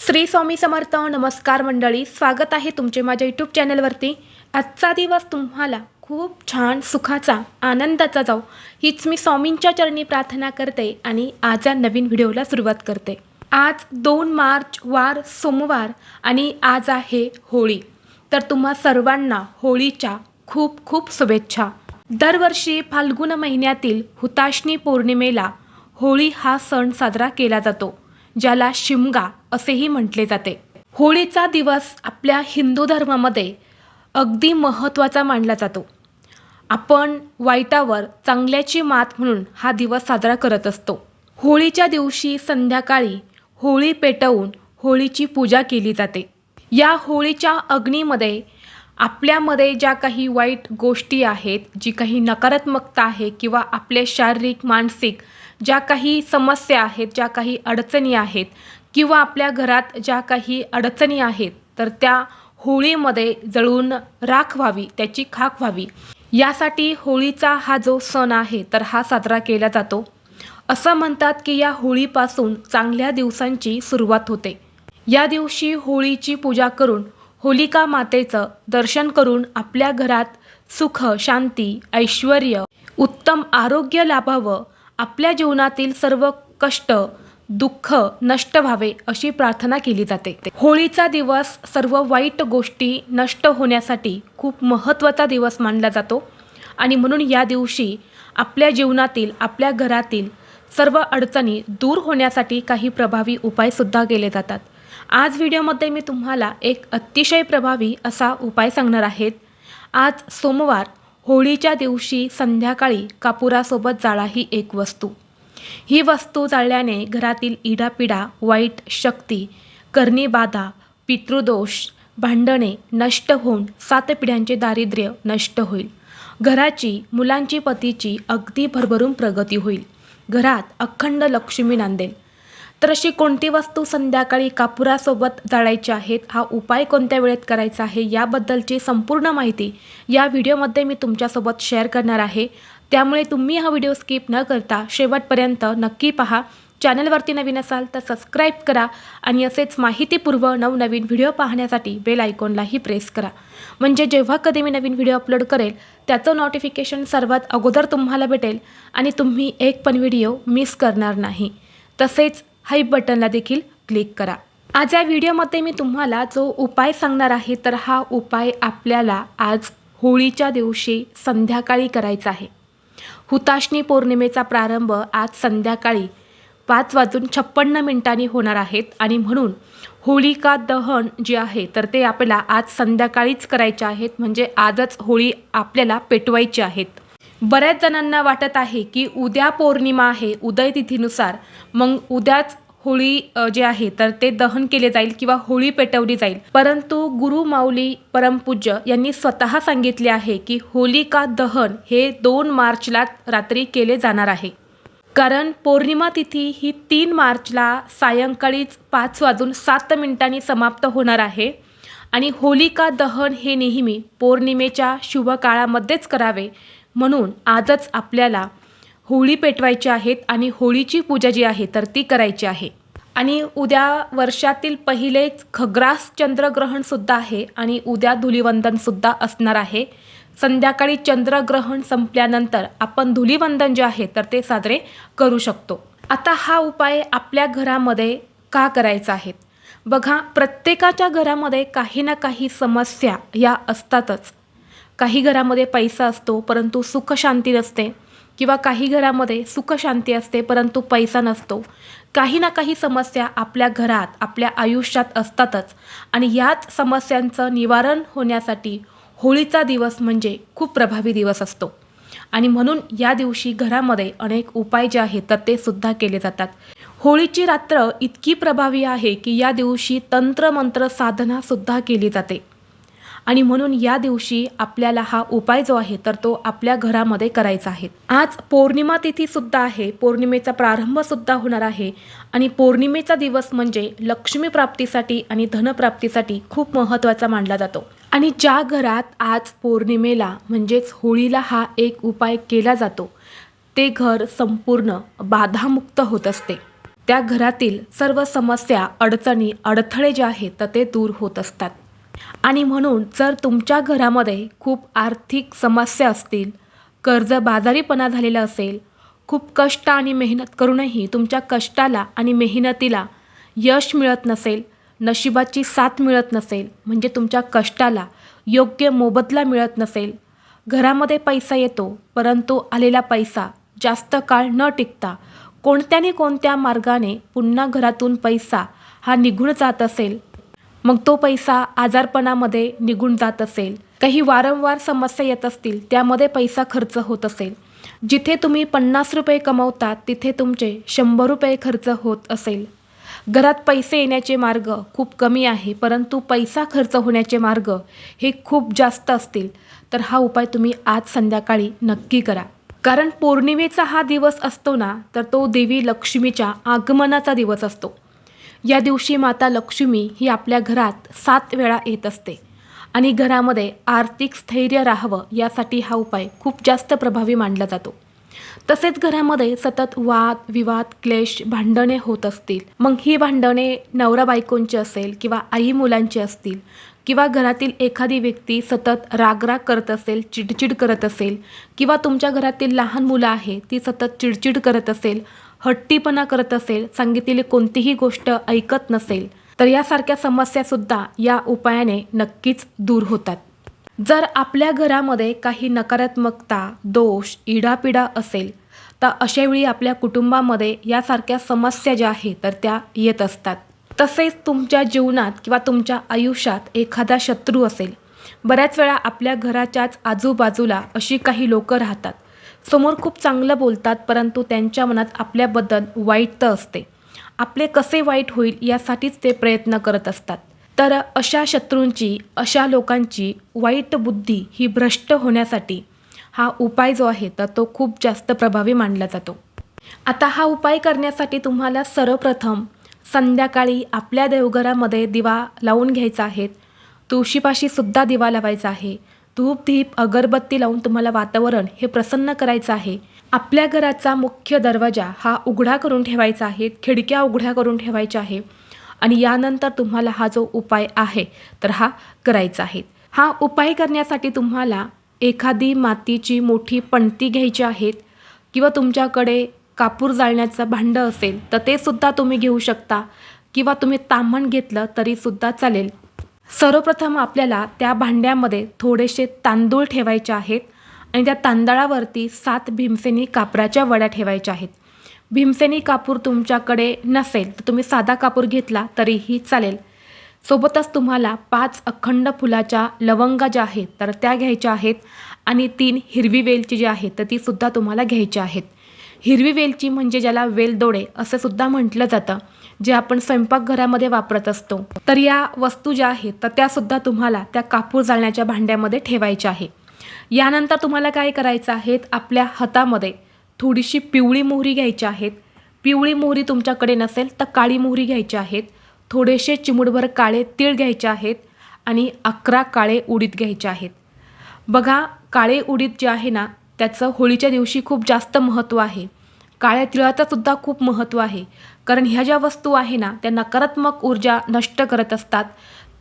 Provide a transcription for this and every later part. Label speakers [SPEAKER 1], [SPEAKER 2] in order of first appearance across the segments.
[SPEAKER 1] श्री स्वामी समर्थ. नमस्कार मंडळी, स्वागत आहे तुमचे माझ्या यूट्यूब चॅनलवरती. आजचा दिवस तुम्हाला खूप छान सुखाचा आनंदाचा जाऊ हीच मी स्वामींच्या चरणी प्रार्थना करते आणि आज या नवीन व्हिडिओला सुरुवात करते. आज 2 मार्च वार सोमवार आणि आज आहे होळी. तर तुम्हा सर्वांना होळीच्या खूप खूप शुभेच्छा. दरवर्षी फाल्गुन महिन्यातील हुताशनी पौर्णिमेला होळी हा सण साजरा केला जातो, ज्याला शिमगा असेही म्हटले जाते. होळीचा दिवस आपल्या हिंदू धर्मामध्ये अगदी महत्त्वाचा मानला जातो. आपण वाईटावर चांगल्याची मात म्हणून हा दिवस साजरा करत असतो. होळीच्या दिवशी संध्याकाळी होळी पेटवून होळीची पूजा केली जाते. या होळीच्या अग्नीमध्ये आपल्यामध्ये ज्या काही वाईट गोष्टी आहेत, जी काही नकारात्मकता आहे किंवा आपले शारीरिक मानसिक ज्या काही समस्या आहेत, ज्या काही अडचणी आहेत किंवा आपल्या घरात ज्या काही अडचणी आहेत, तर त्या होळीमध्ये जळून राख व्हावी, त्याची खाक व्हावी, यासाठी होळीचा हा जो सण आहे तर हा साजरा केला जातो. असं म्हणतात की या होळीपासून चांगल्या दिवसांची सुरुवात होते. या दिवशी होळीची पूजा करून होलिका मातेचं दर्शन करून आपल्या घरात सुख, शांती, ऐश्वर्य, उत्तम आरोग्य लाभावं, आपल्या जीवनातील सर्व कष्ट, दुःख नष्ट व्हावे अशी प्रार्थना केली जाते. होळीचा दिवस सर्व वाईट गोष्टी नष्ट होण्यासाठी खूप महत्त्वाचा दिवस मानला जातो आणि म्हणून या दिवशी आपल्या जीवनातील, आपल्या घरातील सर्व अडचणी दूर होण्यासाठी काही प्रभावी उपायसुद्धा केले जातात. आज व्हिडिओमध्ये मी तुम्हाला एक अतिशय प्रभावी असा उपाय सांगणार आहेत. आज सोमवार होळीच्या दिवशी संध्याकाळी कापुरासोबत जाळा ही एक वस्तू. ही वस्तू जाळल्याने घरातील इडापिडा, वाईट शक्ती, करणी बाधा, पितृदोष, भांडणे नष्ट होऊन 7 पिढ्यांचे दारिद्र्य नष्ट होईल. घराची, मुलांची, पतीची अगदी भरभरून प्रगती होईल. घरात अखंड लक्ष्मी नांदेल. तर अशी कोणती वस्तू संध्याकाळी कापुरासोबत जाळायची आहेत, हा उपाय कोणत्या वेळेत करायचा आहे, याबद्दलची संपूर्ण माहिती या व्हिडिओमध्ये मी तुमच्यासोबत शेअर करणार आहे. त्यामुळे तुम्ही हा व्हिडिओ स्किप न करता शेवटपर्यंत नक्की पहा. चॅनलवरती नवीन असाल तर सबस्क्राईब करा आणि असेच माहितीपूर्व नवनवीन व्हिडिओ पाहण्यासाठी बेल आयकॉनलाही प्रेस करा. म्हणजे जेव्हा कधी मी नवीन व्हिडिओ अपलोड करेल त्याचं नोटिफिकेशन सर्वात अगोदर तुम्हाला भेटेल आणि तुम्ही एक पण व्हिडिओ मिस करणार नाही. तसेच हाईप बटनला देखील क्लिक करा. आज या व्हिडिओमध्ये मी तुम्हाला जो उपाय सांगणार आहे तर हा उपाय आपल्याला आज होळीच्या दिवशी संध्याकाळी करायचा आहे. हुताशनी पौर्णिमेचा प्रारंभ आज संध्याकाळी 5:56 होणार आहेत आणि म्हणून होलिका दहन जे आहे तर ते आपल्याला आज संध्याकाळीच करायचे आहेत. म्हणजे आजच होळी आपल्याला पेटवायची आहेत. बऱ्याच जणांना वाटत आहे की उद्या पौर्णिमा आहे, उदय तिथीनुसार मग उद्याच होळी जे आहे तर ते दहन केले जाईल किंवा होळी पेटवली जाईल. परंतु गुरु माऊली परमपूज्य यांनी स्वतः सांगितले आहे की होलिका दहन हे 2 मार्चला रात्री केले जाणार आहे. कारण पौर्णिमा तिथी ही 3 मार्चला सायंकाळीच 5:07 समाप्त होणार आहे आणि होलिका दहन हे नेहमी पौर्णिमेच्या शुभ काळामध्येच करावे. म्हणून आजच आपल्याला होळी पेटवायची आहेत आणि होळीची पूजा जी आहे तर ती करायची आहे. आणि उद्या वर्षातील पहिलेच खग्रास चंद्रग्रहणसुद्धा आहे आणि उद्या धुलिवंदनसुद्धा असणार आहे. संध्याकाळी चंद्रग्रहण संपल्यानंतर आपण धुलिवंदन जे आहे तर ते साजरे करू शकतो. आता हा उपाय आपल्या घरामध्ये का करायचा आहे? बघा, प्रत्येकाच्या घरामध्ये काही ना काही समस्या या असतातच. काही घरामध्ये पैसा असतो परंतु सुख शांती नसते किंवा काही घरामध्ये सुख शांती असते परंतु पैसा नसतो. काही ना काही समस्या आपल्या घरात, आपल्या आयुष्यात असतातच आणि याच समस्यांचं निवारण होण्यासाठी होळीचा दिवस म्हणजे खूप प्रभावी दिवस असतो आणि म्हणून या दिवशी घरामध्ये अनेक उपाय जे आहेत तर ते सुद्धा केले जातात. होळीची रात्र इतकी प्रभावी आहे की या दिवशी तंत्रमंत्र साधनासुद्धा केली जाते आणि म्हणून या दिवशी आपल्याला हा उपाय जो आहे तर तो आपल्या घरामध्ये करायचा आहे. आज पौर्णिमा तिथीसुद्धा आहे, पौर्णिमेचा प्रारंभसुद्धा होणार आहे आणि पौर्णिमेचा दिवस म्हणजे लक्ष्मी प्राप्तीसाठी आणि धनप्राप्तीसाठी खूप महत्त्वाचा मानला जातो. आणि ज्या घरात आज पौर्णिमेला म्हणजेच होळीला हा एक उपाय केला जातो ते घर संपूर्ण बाधामुक्त होत असते. त्या घरातील सर्व समस्या, अडचणी, अडथळे जे आहेत तर ते दूर होत असतात. आणि म्हणून जर तुमच्या घरामध्ये खूप आर्थिक समस्या असतील, कर्जबाजारीपणा झालेला असेल, खूप कष्ट आणि मेहनत करूनही तुमच्या कष्टाला आणि मेहनतीला यश मिळत नसेल, नशिबाची साथ मिळत नसेल, म्हणजे तुमच्या कष्टाला योग्य मोबदला मिळत नसेल, घरामध्ये पैसा येतो परंतु आलेला पैसा जास्त काळ न टिकता कोणत्या मार्गाने पुन्हा घरातून पैसा हा निघून जात असेल, मग तो पैसा आजारपणामध्ये निघून जात असेल, काही वारंवार समस्या येत असतील, त्यामध्ये पैसा खर्च होत असेल, जिथे तुम्ही 50 रुपये कमवतात तिथे तुमचे 100 रुपये खर्च होत असेल, घरात पैसे येण्याचे मार्ग खूप कमी आहे परंतु पैसा खर्च होण्याचे मार्ग हे खूप जास्त असतील, तर हा उपाय तुम्ही आज संध्याकाळी नक्की करा. कारण पौर्णिमेचा हा दिवस असतो ना, तर तो देवी लक्ष्मीच्या आगमनाचा दिवस असतो. या दिवशी माता लक्ष्मी ही आपल्या घरात 7 वेळा येत असते आणि घरामध्ये आर्थिक स्थैर्य राहावं यासाठी हा उपाय खूप जास्त प्रभावी मानला जातो. तसेच घरामध्ये सतत वाद विवाद, क्लेश, भांडणे होत असतील, मग ही भांडणे नवरा बायकोंची असेल किंवा आई मुलांची असतील, किंवा घरातील एखादी व्यक्ती सतत रागराग करत असेल, चिडचिड करत असेल, किंवा तुमच्या घरातील लहान मुलं आहे ती सतत चिडचिड करत असेल, हट्टीपणा करत असेल, सांगितलेली कोणतीही गोष्ट ऐकत नसेल, तर यासारख्या समस्यासुद्धा या उपायाने नक्कीच दूर होतात. जर आपल्या घरामध्ये काही नकारात्मकता, दोष, इडापिडा असेल, तर अशावेळी आपल्या कुटुंबामध्ये यासारख्या समस्या ज्या आहेत तर त्या येत असतात. तसेच तुमच्या जीवनात किंवा तुमच्या आयुष्यात एखादा शत्रू असेल, बऱ्याच वेळा आपल्या घराच्याच आजूबाजूला अशी काही लोक राहतात, समोर खूप चांगलं बोलतात परंतु त्यांच्या मनात आपल्याबद्दल वाईट तर असते, आपले कसे वाईट होईल यासाठीच ते प्रयत्न करत असतात. तर अशा शत्रूंची, अशा लोकांची वाईट बुद्धी ही भ्रष्ट होण्यासाठी हा उपाय जो आहे तर तो खूप जास्त प्रभावी मानला जातो. आता हा उपाय करण्यासाठी तुम्हाला सर्वप्रथम संध्याकाळी आपल्या देवघरामध्ये दिवा लावून घ्यायचा आहे, तुळशीपाशी सुद्धा दिवा लावायचा आहे, धूप दीप अगरबत्ती लावून तुम्हाला वातावरण हे प्रसन्न करायचं आहे. आपल्या घराचा मुख्य दरवाजा हा उघडा करून ठेवायचा आहे, खिडक्या उघड्या करून ठेवायच्या आहे आणि यानंतर तुम्हाला हा जो उपाय आहे तर हा करायचा आहे. हा उपाय करण्यासाठी तुम्हाला एखादी मातीची मोठी पणती घ्यायची आहेत किंवा तुमच्याकडे कापूर जाळण्याचं भांडं असेल तर ते सुद्धा तुम्ही घेऊ शकता किंवा तुम्ही ताम्हण घेतलं तरीसुद्धा चालेल. सर्वप्रथम आपल्याला त्या भांड्यामध्ये थोडेसे तांदूळ ठेवायचे आहेत आणि त्या तांदळावरती 7 भीमसेनी कापराच्या वड्या ठेवायच्या आहेत. भीमसेनी कापूर तुमच्याकडे नसेल तर तुम्ही साधा कापूर घेतला तरीही चालेल. सोबतच तुम्हाला 5 अखंड फुलाच्या लवंगा ज्या आहेत तर त्या घ्यायच्या आहेत आणि 3 हिरवी वेलची जी आहे तर ती सुद्धा तुम्हाला घ्यायची आहेत. हिरवी वेलची म्हणजे ज्याला वेलदोडे असं सुद्धा म्हटलं जातं, जे आपण स्वयंपाकघरामध्ये वापरत असतो. तर या वस्तू ज्या आहेत तर त्यासुद्धा तुम्हाला त्या कापूर जाळण्याच्या भांड्यामध्ये ठेवायच्या आहे. यानंतर तुम्हाला काय करायचं आहे, आपल्या हातामध्ये थोडीशी पिवळी मोहरी घ्यायची आहेत. पिवळी मोहरी तुमच्याकडे नसेल तर काळी मोहरी घ्यायची आहेत. थोडेसे चिमूटभर काळे तीळ घ्यायचे आहेत आणि 11 काळे उडीद घ्यायचे आहेत. बघा, काळे उडीद जे आहे ना त्याचं होळीच्या दिवशी खूप जास्त महत्त्व आहे. काळ्या तिळाचं सुद्धा खूप महत्त्व आहे, कारण ह्या ज्या वस्तू आहे ना त्या नकारात्मक ऊर्जा नष्ट करत असतात.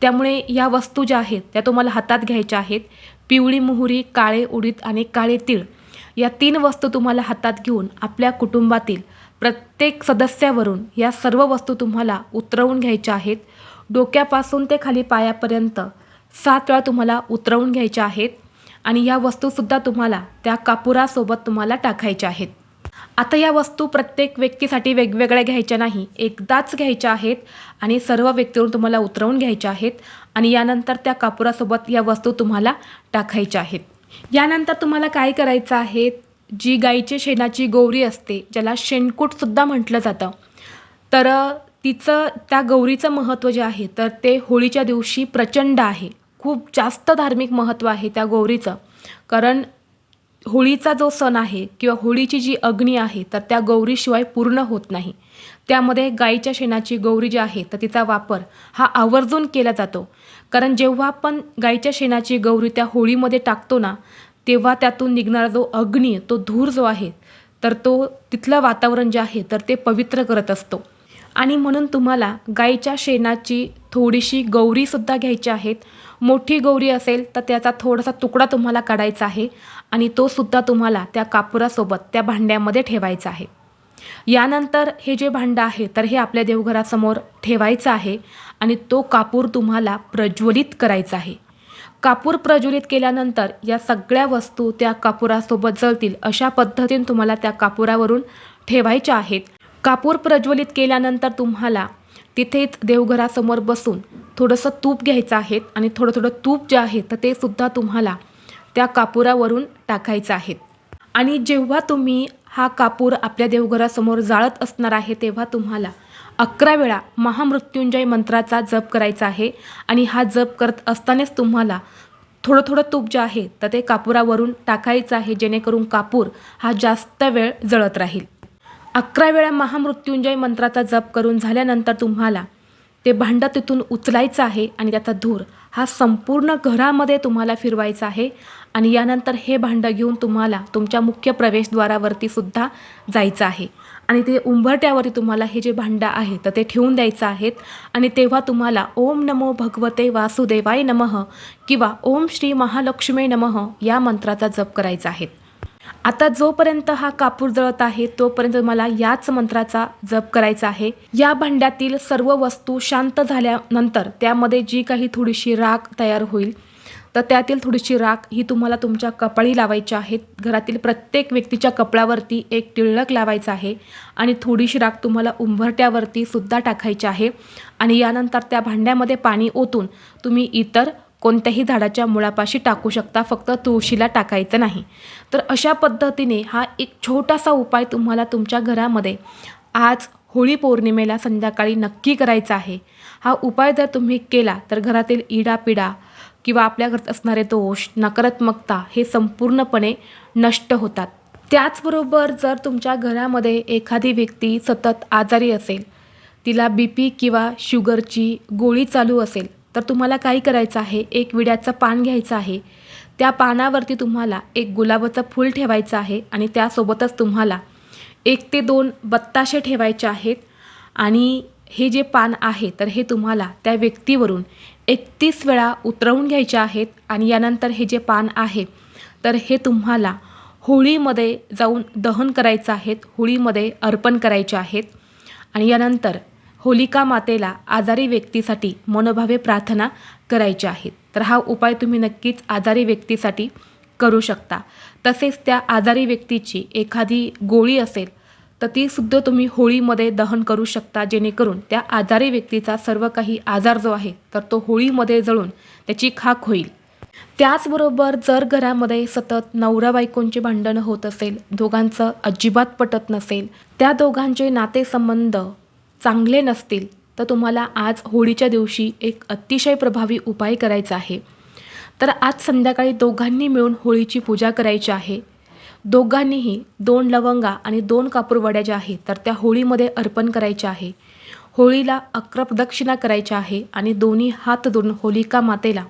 [SPEAKER 1] त्यामुळे या वस्तू ज्या आहेत त्या तुम्हाला हातात घ्यायच्या आहेत. पिवळी मोहरी, काळे उडीद आणि काळे तीळ या 3 वस्तू तुम्हाला हातात घेऊन आपल्या कुटुंबातील प्रत्येक सदस्यावरून या सर्व वस्तू तुम्हाला उतरवून घ्यायच्या आहेत. डोक्यापासून ते खाली पायापर्यंत 7 वेळा तुम्हाला उतरवून घ्यायच्या आहेत आणि या वस्तूसुद्धा तुम्हाला त्या कापुरासोबत तुम्हाला टाकायच्या आहेत. आता या वस्तू प्रत्येक व्यक्तीसाठी वेगवेगळ्या घ्यायच्या नाही, एकदाच घ्यायच्या आहेत आणि सर्व व्यक्तीवरून तुम्हाला उतरवून घ्यायच्या आहेत आणि यानंतर त्या कापुरासोबत या वस्तू तुम्हाला टाकायच्या आहेत. यानंतर तुम्हाला काय करायचं आहे, जी गाईच्या शेणाची गौरी असते, ज्याला शेणकूटसुद्धा म्हटलं जातं, तर त्या गौरीचं महत्त्व जे आहे तर ते होळीच्या दिवशी प्रचंड आहे. खूप जास्त धार्मिक महत्त्व आहे त्या गौरीचं, कारण होळीचा जो सण आहे किंवा होळीची जी अग्नी आहे तर त्या गौरीशिवाय पूर्ण होत नाही. त्यामध्ये गाईच्या शेणाची गौरी जी आहे तर तिचा वापर हा आवर्जून केला जातो, कारण जेव्हा आपण गाईच्या शेणाची गौरी त्या होळीमध्ये टाकतो ना, तेव्हा त्यातून निघणारा जो अग्नी, तो धूर जो आहे तर तो तिथलं वातावरण जे आहे तर ते पवित्र करत असतो. आणि म्हणून तुम्हाला गाईच्या शेणाची थोडीशी गौरीसुद्धा घ्यायची आहेत. मोठी गौरी असेल तर त्याचा थोडासा तुकडा तुम्हाला काढायचा आहे आणि तो सुद्धा तुम्हाला त्या कापुरासोबत त्या भांड्यामध्ये ठेवायचा आहे. यानंतर हे जे भांडं आहे तर हे आपल्या देवघरासमोर ठेवायचं आहे आणि तो कापूर तुम्हाला प्रज्वलित करायचा आहे. कापूर प्रज्वलित केल्यानंतर या सगळ्या वस्तू त्या कापुरासोबत जळतील अशा पद्धतीने तुम्हाला त्या कापुरावरून ठेवायच्या आहेत. कापूर प्रज्वलित केल्यानंतर तुम्हाला तिथेच देवघरासमोर बसून थोडंसं तूप घ्यायचं आहे आणि थोडं तूप जे आहे तर ते सुद्धा तुम्हाला त्या कापुरावरून टाकायचं आहे. आणि जेव्हा तुम्ही हा कापूर आपल्या देवघरासमोर जाळत असणार आहे तेव्हा तुम्हाला 11 वेळा महामृत्युंजय मंत्राचा जप करायचा आहे. आणि हा जप करत असतानाच तुम्हाला थोडं तूप जे आहे तर ते कापुरावरून टाकायचं आहे, जेणेकरून कापूर हा जास्त वेळ जळत राहील. 11 वेळा महामृत्युंजय मंत्राचा जप करून झाल्यानंतर तुम्हाला ते भांडं तिथून उचलायचं आहे आणि त्याचा धूर हा संपूर्ण घरामध्ये तुम्हाला फिरवायचा आहे. आणि यानंतर हे भांडं घेऊन तुम्हाला तुमच्या मुख्य प्रवेशद्वारावरती सुद्धा जायचं आहे आणि ते उंबरट्यावरती तुम्हाला हे जे भांडं आहे तर ते ठेवून द्यायचं आहे. आणि तेव्हा तुम्हाला ओम नमो भगवते वासुदेवाय नमः किंवा ओम श्री महालक्ष्मी नमः या मंत्राचा जप करायचा आहे. आता जोपर्यंत हा कापूर जळत आहे तोपर्यंत मला याच मंत्राचा जप करायचा आहे. या भांड्यातील सर्व वस्तू शांत झाल्यानंतर त्यामध्ये जी काही थोडीशी राख तयार होईल तर त्यातील थोडीशी राख ही तुम्हाला तुमच्या कपाळी लावायची आहे. घरातील प्रत्येक व्यक्तीच्या कपाळावरती एक टिळक लावायचं आहे आणि थोडीशी राख तुम्हाला उंबरट्यावरती सुद्धा टाकायची आहे. आणि यानंतर त्या भांड्यामध्ये पाणी ओतून तुम्ही इतर कोणत्याही झाडाच्या मुळापाशी टाकू शकता, फक्त तुळशीला टाकायचं नाही. तर अशा पद्धतीने हा एक छोटासा उपाय तुम्हाला तुमच्या घरामध्ये आज होळी पौर्णिमेला संध्याकाळी नक्की करायचा आहे. हा उपाय जर तुम्ही केला तर घरातील इडापिडा किंवा आपल्या घरात असणारे दोष, नकारात्मकता हे संपूर्णपणे नष्ट होतात. त्याचबरोबर जर तुमच्या घरामध्ये एखादी व्यक्ती सतत आजारी असेल, तिला BP किंवा शुगरची गोळी चालू असेल, तर तुम्हाला काय करायचं आहे, एक विड्याचं पान घ्यायचं आहे. त्या पानावरती तुम्हाला एक गुलाबाचं फूल ठेवायचं आहे आणि त्यासोबतच तुम्हाला 1 ते 2 बत्ताशे ठेवायचे आहेत. आणि हे जे पान आहे तर हे तुम्हाला त्या व्यक्तीवरून 31 वेळा उतरवून घ्यायचे आहेत. आणि यानंतर हे जे पान आहे तर हे तुम्हाला होळीमध्ये जाऊन दहन करायचं आहे, होळीमध्ये अर्पण करायचे आहेत. आणि यानंतर होलिका मातेला आजारी व्यक्तीसाठी मनोभावे प्रार्थना करायची आहे. तर हा उपाय तुम्ही नक्कीच आजारी व्यक्तीसाठी करू शकता. तसेच त्या आजारी व्यक्तीची एखादी गोळी असेल तर ती सुद्धा तुम्ही होळीमध्ये दहन करू शकता, जेणेकरून त्या आजारी व्यक्तीचा सर्व काही आजार जो आहे तर तो होळीमध्ये जळून त्याची खाक होईल. त्याचबरोबर जर घरामध्ये सतत नवरा बायकोंचे भांडणं होत असेल, दोघांचं अजिबात पटत नसेल, त्या दोघांचे नातेसंबंध चांगले नसतील, तर तुम्हाला आज होळीच्या दिवशी एक अतिशय प्रभावी उपाय करायचा आहे. तर आज संध्याकाळी दोघांनी मिळून होळीची पूजा करायची आहे. दोघांनीही 2 लवंगा आणि 2 कापूरवड्या ज्या आहेत तर त्या होळीमध्ये अर्पण करायच्या आहे. होळीला 11 प्रदक्षिणा करायच्या आहे आणि दोन्ही हात धरून होलिका मातेला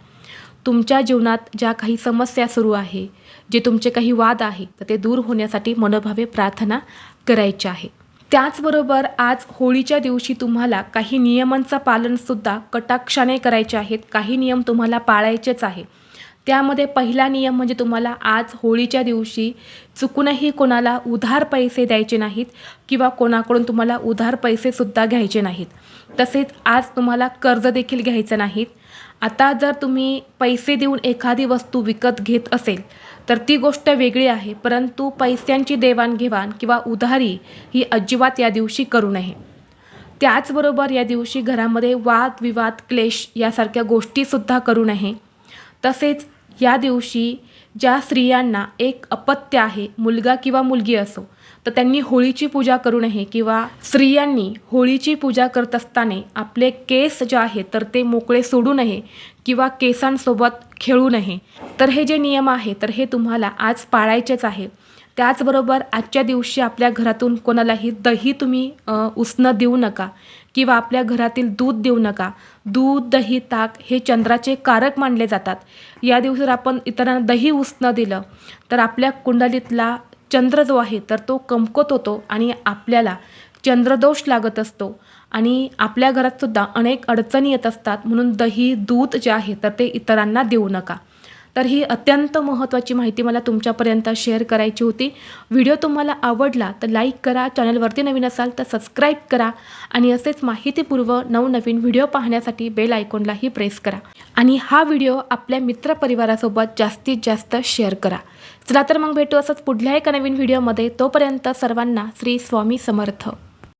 [SPEAKER 1] तुमच्या जीवनात ज्या काही समस्या सुरू आहे, जे तुमचे काही वाद आहे तर ते दूर होण्यासाठी मनोभावे प्रार्थना करायची आहे. त्याचबरोबर आज होळीच्या दिवशी तुम्हाला काही नियमांचं पालनसुद्धा कटाक्षाने करायचे आहेत. काही नियम तुम्हाला पाळायचेच आहे. त्यामध्ये पहिला नियम म्हणजे तुम्हाला आज होळीच्या दिवशी चुकूनही कोणाला उधार पैसे द्यायचे नाहीत किंवा कोणाकडून तुम्हाला उधार पैसेसुद्धा घ्यायचे नाहीत. तसेच आज तुम्हाला कर्ज देखील घ्यायचं नाहीत. आता जर तुम्ही पैसे देऊन एखादी वस्तू विकत घेत असेल तर ती गोष्ट वेगळी आहे, परंतु पैशांची देवाणघेवाण किंवा उधारी ही अजिबात या दिवशी करू नये. त्याचबरोबर या दिवशी घरामध्ये वादविवाद, क्लेश यासारख्या गोष्टीसुद्धा करू नये. तसेच या दिवशी ज्या स्त्रियांना एक अपत्य आहे, मुलगा किंवा मुलगी असो, तर त्यांनी होळीची पूजा करू नये किंवा स्त्रियांनी होळीची पूजा करत असताना आपले केस जे आहेत तर ते मोकळे सोडू नये किंवा केसांसोबत खेळू नये. तर हे जे नियम आहे तर हे तुम्हाला आज पाळायचेच आहे. त्याचबरोबर आजच्या दिवशी आपल्या घरातून कोणालाही दही तुम्ही उसणं देऊ नका किंवा आपल्या घरातील दूध देऊ नका. दूध, दही, ताक हे चंद्राचे कारक मानले जातात. या दिवशी जर आपण इतरांना दही उसणं दिलं तर आपल्या कुंडलीतला चंद्र जो आहे तर तो कमकुवत होतो आणि आपल्याला चंद्रदोष लागत असतो. आणि आपल्या घरातसुद्धा अनेक अडचणी येत असतात, म्हणून दही, दूध जे आहे तर ते इतरांना देऊ नका. तर ही अत्यंत महत्त्वाची माहिती मला तुमच्यापर्यंत शेअर करायची होती. व्हिडिओ तुम्हाला आवडला तर लाईक करा, चॅनलवरती नवीन असाल तर सबस्क्राईब करा आणि असेच माहितीपूर्व नवनवीन व्हिडिओ पाहण्यासाठी बेल आयकॉनलाही प्रेस करा. आणि हा व्हिडिओ आपल्या मित्रपरिवारासोबत जास्तीत जास्त शेअर करा. चला तर मग भेटू असंच पुढल्या एका नवीन व्हिडिओमध्ये. तोपर्यंत सर्वांना श्री स्वामी समर्थ.